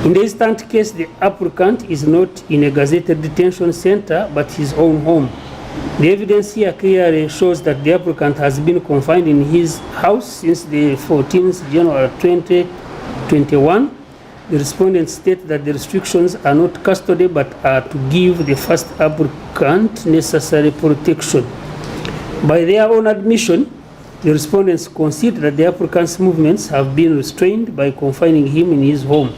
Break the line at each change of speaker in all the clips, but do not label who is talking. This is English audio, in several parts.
In the instant case, the applicant is not in a gazetted detention center but his own home. The evidence here clearly shows that the applicant has been confined in his house since the 14th January 2021. The respondents state that the restrictions are not custody but are to give the first applicant necessary protection. By their own admission, the respondents concede that the applicant's movements have been restrained by confining him in his home.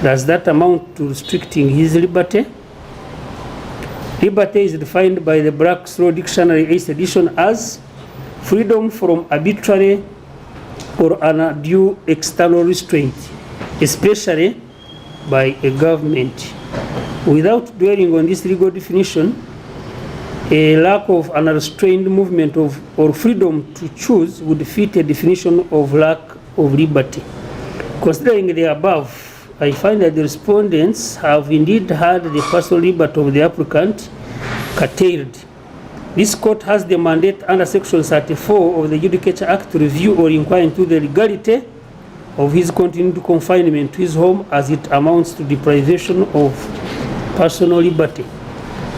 Does that amount to restricting his liberty? Liberty is defined by the Black's Law Dictionary 8th edition as freedom from arbitrary or undue external restraint, especially by a government. Without dwelling on this legal definition, a lack of unrestrained movement or freedom to choose would fit a definition of lack of liberty. Considering the above, I find that the respondents have indeed had the personal liberty of the applicant curtailed. This court has the mandate under Section 34 of the Judicature Act to review or inquire into the legality of his continued confinement to his home as it amounts to deprivation of personal liberty.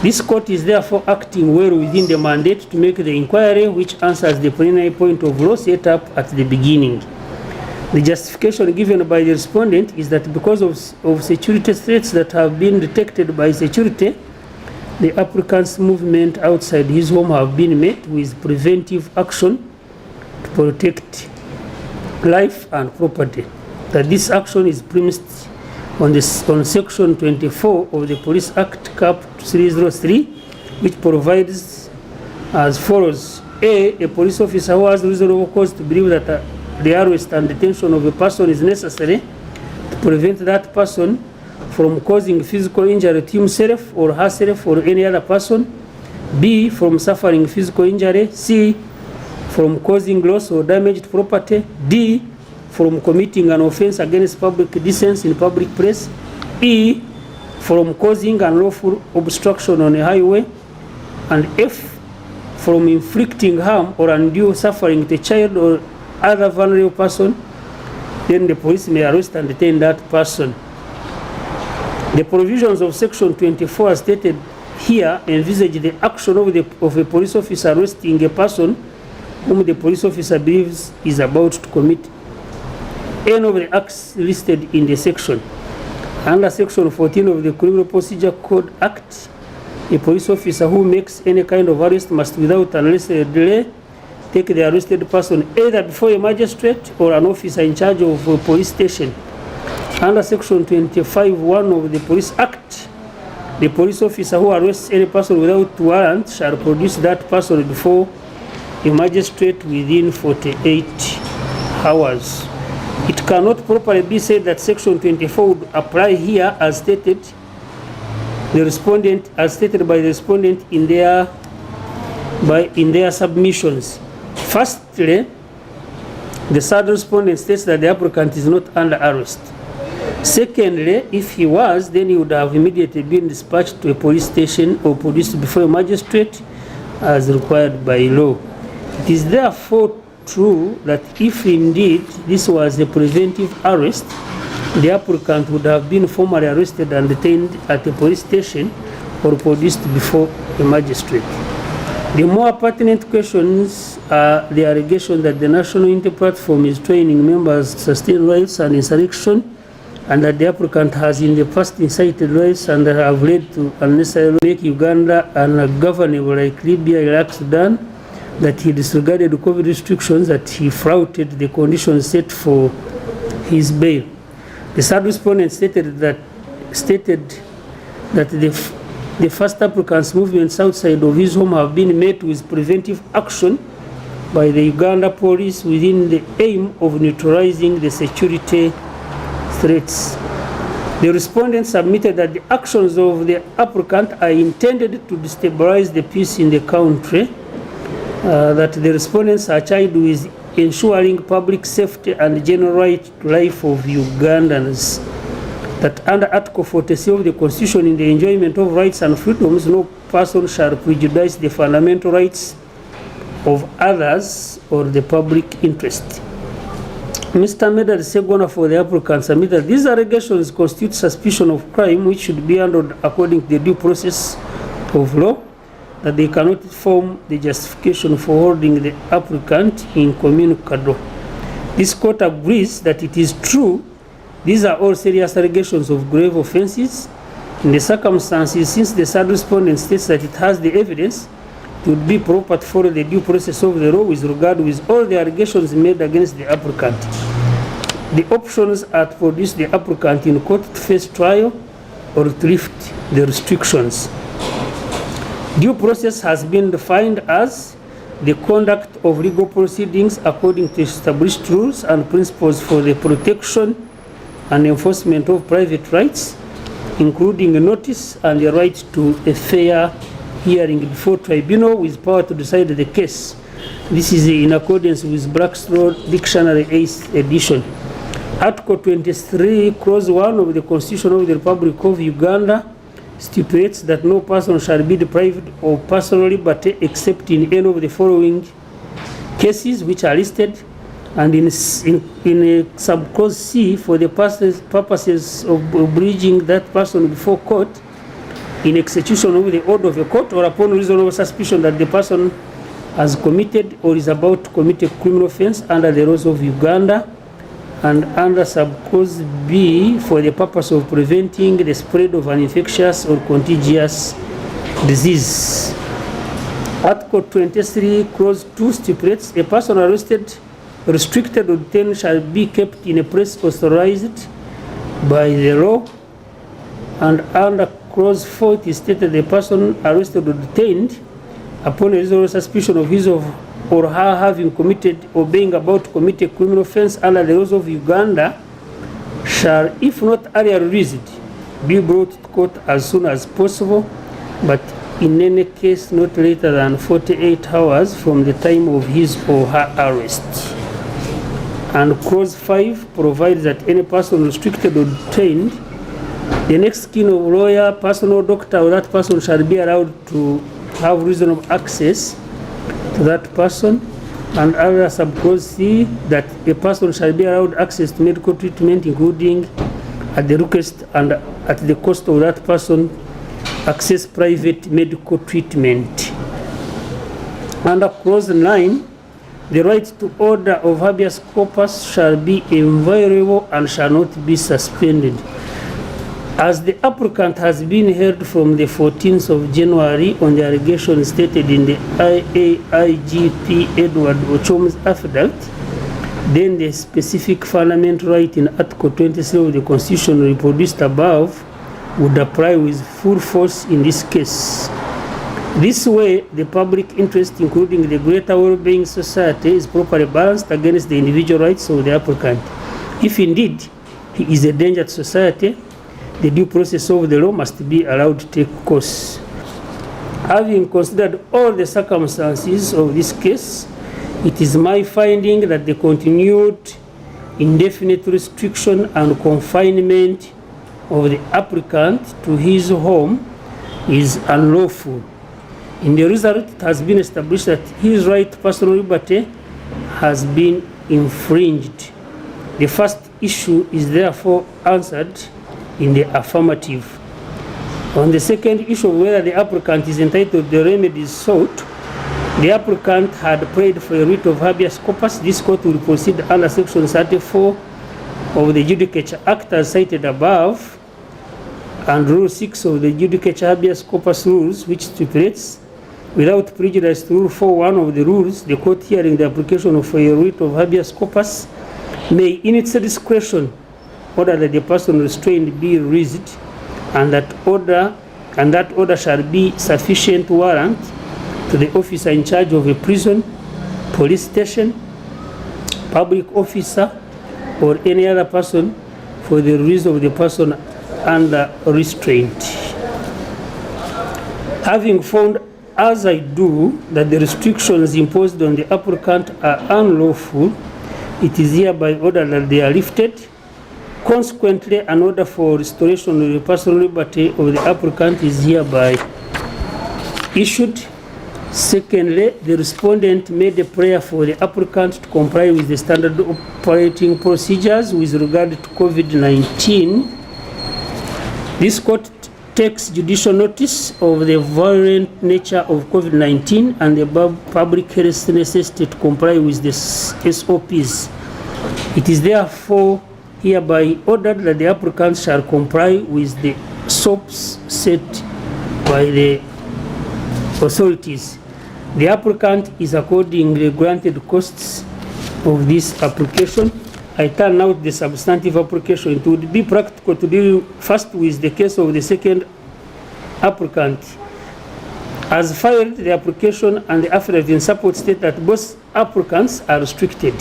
This court is therefore acting well within the mandate to make the inquiry which answers the preliminary point of law set up at the beginning. The justification given by the respondent is that because of security threats that have been detected by security, the applicant's movement outside his home have been met with preventive action to protect life and property. That this action is premised on Section 24 of the Police Act Cap 303, which provides as follows. A police officer who has reasonable cause to believe that the arrest and detention of a person is necessary to prevent that person from causing physical injury to himself or herself or any other person. B, from suffering physical injury. C, from causing loss or damage to property. D, from committing an offense against public decency in public place. E, from causing unlawful obstruction on a highway. And F, from inflicting harm or undue suffering to a child or other vulnerable person. Then the police may arrest and detain that person. The provisions of Section 24 as stated here envisage the action of a police officer arresting a person whom the police officer believes is about to commit any of the acts listed in the section. Under Section 14 of the Criminal Procedure Code Act, a police officer who makes any kind of arrest must, without unnecessary delay, take the arrested person either before a magistrate or an officer in charge of a police station. Under Section 25(1) of the Police Act, the police officer who arrests any person without warrant shall produce that person before a magistrate within 48 hours. It cannot properly be said that Section 24 would apply here as stated by the respondent in their submissions. Firstly, the third respondent states that the applicant is not under arrest. Secondly, if he was, then he would have immediately been dispatched to a police station or produced before a magistrate as required by law. It is therefore true that if indeed this was a preventive arrest, the applicant would have been formally arrested and detained at a police station or produced before a magistrate. The more pertinent questions are the allegation that the National Unity Platform is training members to sustain riots and insurrection, and that the applicant has in the past incited riots and have led to unnecessarily make Uganda ungovernable like Libya, Iraq, Sudan, that he disregarded COVID restrictions, that he flouted the conditions set for his bail. The third respondent stated that the first applicant's movements outside of his home have been met with preventive action by the Uganda police within the aim of neutralizing the security threats. The respondent submitted that the actions of the applicant are intended to destabilize the peace in the country, that the respondents are charged with ensuring public safety and general right to life of Ugandans, that under Article 47 of the Constitution, in the enjoyment of rights and freedoms, no person shall prejudice the fundamental rights of others or the public interest. Mr. Medard Segona for the applicant submitted these allegations constitute suspicion of crime which should be handled according to the due process of law, that they cannot form the justification for holding the applicant incommunicado. This court agrees that it is true these are all serious allegations of grave offenses. In the circumstances, since the third respondent states that it has the evidence, it would be proper to follow the due process of the law with regard with all the allegations made against the applicant. The options are to produce the applicant in court to face trial or to lift the restrictions. Due process has been defined as the conduct of legal proceedings according to established rules and principles for the protection and enforcement of private rights, including a notice and the right to a fair hearing before tribunal with power to decide the case. This is in accordance with Black's Law Dictionary 8th edition. Article 23, Clause 1 of the Constitution of the Republic of Uganda stipulates that no person shall be deprived of personal liberty except in any of the following cases which are listed, and in subclause C, for the purposes of bringing that person before court in execution of the order of a court or upon reasonable suspicion that the person has committed or is about to commit a criminal offense under the laws of Uganda, and under subclause B, for the purpose of preventing the spread of an infectious or contagious disease. Article 23, Clause 2 stipulates a person arrested, restricted or detained shall be kept in a place authorized by the law, and under Clause 4 it is stated the person arrested or detained upon a reasonable suspicion of his or her having committed or being about to commit a criminal offense under the laws of Uganda shall, if not earlier released, be brought to court as soon as possible, but in any case not later than 48 hours from the time of his or her arrest. And Clause 5 provides that any person restricted or detained, the next kin of lawyer, personal doctor, or that person shall be allowed to have reasonable access to that person, and other subclause C, that a person shall be allowed access to medical treatment, including at the request and at the cost of that person access private medical treatment. Under Clause 9, the right to order of habeas corpus shall be inviolable and shall not be suspended. As the applicant has been held from the 14th of January on the allegation stated in the IAIGP Edward Ochom's affidavit, then the specific fundamental right in Article 23 of the Constitution reproduced above would apply with full force in this case. This way, the public interest, including the greater well-being society, is properly balanced against the individual rights of the applicant. If indeed he is a danger to society, the due process of the law must be allowed to take course. Having considered all the circumstances of this case, it is my finding that the continued indefinite restriction and confinement of the applicant to his home is unlawful. In the result, it has been established that his right to personal liberty has been infringed. The first issue is therefore answered in the affirmative. On the second issue of whether the applicant is entitled to the remedies sought, the applicant had prayed for a writ of habeas corpus. This court will proceed under Section 34 of the Judicature Act as cited above, and Rule 6 of the Judicature Habeas Corpus Rules, which stipulates, without prejudice to Rule 4.1 of the rules, the court hearing the application of a writ of habeas corpus may, in its discretion, order that the person restrained be released, and that order shall be sufficient warrant to the officer in charge of a prison, police station, public officer, or any other person for the release of the person under restraint. Having found, as I do, that the restrictions imposed on the applicant are unlawful, it is hereby ordered that they are lifted. Consequently, an order for restoration of the personal liberty of the applicant is hereby issued. Secondly, the respondent made a prayer for the applicant to comply with the standard operating procedures with regard to COVID-19. This court takes judicial notice of the violent nature of COVID-19 and the above public health necessity to comply with the SOPs. It is therefore hereby ordered that the applicant shall comply with the SOPs set by the authorities. The applicant is accordingly granted costs of this application. I turn now to the substantive application. It would be practical to deal first with the case of the second applicant. As filed, the application and the affidavit in support state that both applicants are restricted.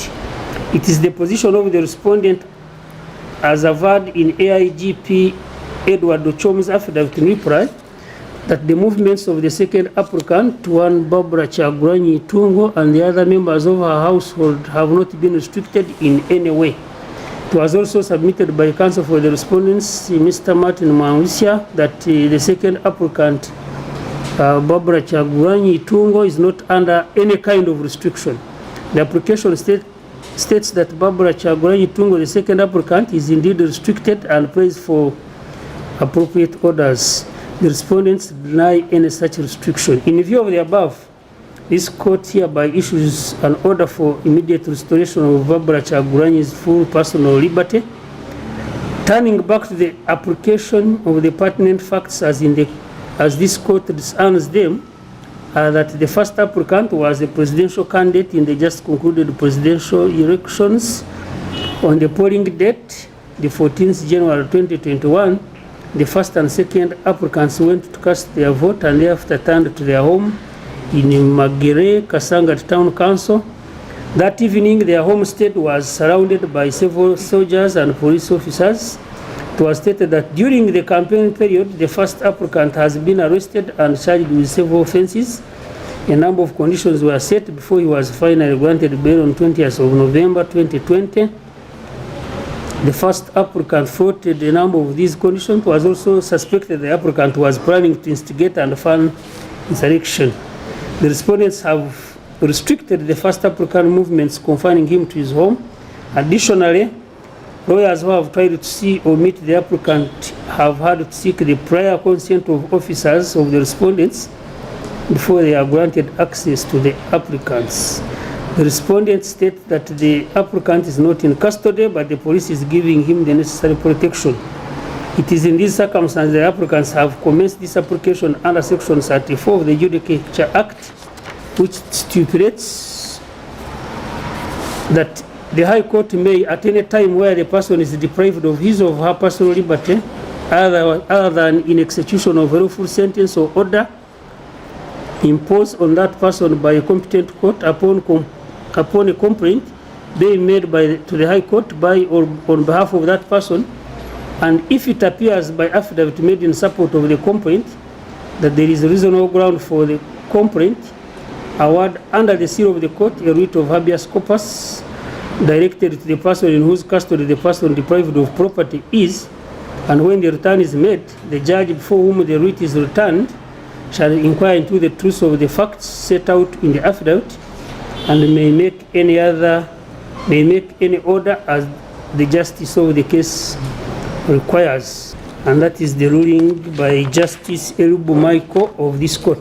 It is the position of the respondent, as averred in AIGP Edward Ochom's affidavit in reply, that the movements of the second applicant, one Barbara Kyagulanyi Itungo, and the other members of her household have not been restricted in any way. It was also submitted by counsel for the respondents, Mr. Martin Mwangisya, that the second applicant, Barbara Kyagulanyi Itungo, is not under any kind of restriction. The application states that Barbara Kyagulanyi Itungo, the second applicant, is indeed restricted and prays for appropriate orders. The respondents deny any such restriction. In view of the above, this court hereby issues an order for immediate restoration of Barbara Kyagulanyi's full personal liberty. Turning back to the application of the pertinent facts as this court discerns them, that the first applicant was a presidential candidate in the just concluded presidential elections. On the polling date, the 14th January 2021, the first and second applicants went to cast their vote and thereafter turned to their home in Magere, Kasangat Town Council. That evening, their homestead was surrounded by several soldiers and police officers. It was stated that during the campaign period, the first applicant has been arrested and charged with several offenses. A number of conditions were set before he was finally granted bail on 20th of November 2020. The first applicant flouted a number of these conditions. It was also suspected the applicant was planning to instigate and fund insurrection. The respondents have restricted the first applicant movements, confining him to his home. Additionally, lawyers who have tried to see or meet the applicant have had to seek the prior consent of officers of the respondents before they are granted access to the applicants. The respondents state that the applicant is not in custody, but the police is giving him the necessary protection. It is in these circumstances the applicants have commenced this application under Section 34 of the Judicature Act, which stipulates that the High Court may, at any time where the person is deprived of his or her personal liberty, other than in execution of a lawful sentence or order imposed on that person by a competent court upon a complaint being made to the High Court by or on behalf of that person, and if it appears by affidavit made in support of the complaint that there is reasonable ground for the complaint, award under the seal of the court a writ of habeas corpus directed to the person in whose custody the person deprived of property is, and when the return is made, the judge before whom the writ is returned shall inquire into the truth of the facts set out in the affidavit, and may make any order as the justice of the case requires. And that is the ruling by Justice Elubu Michael of this court.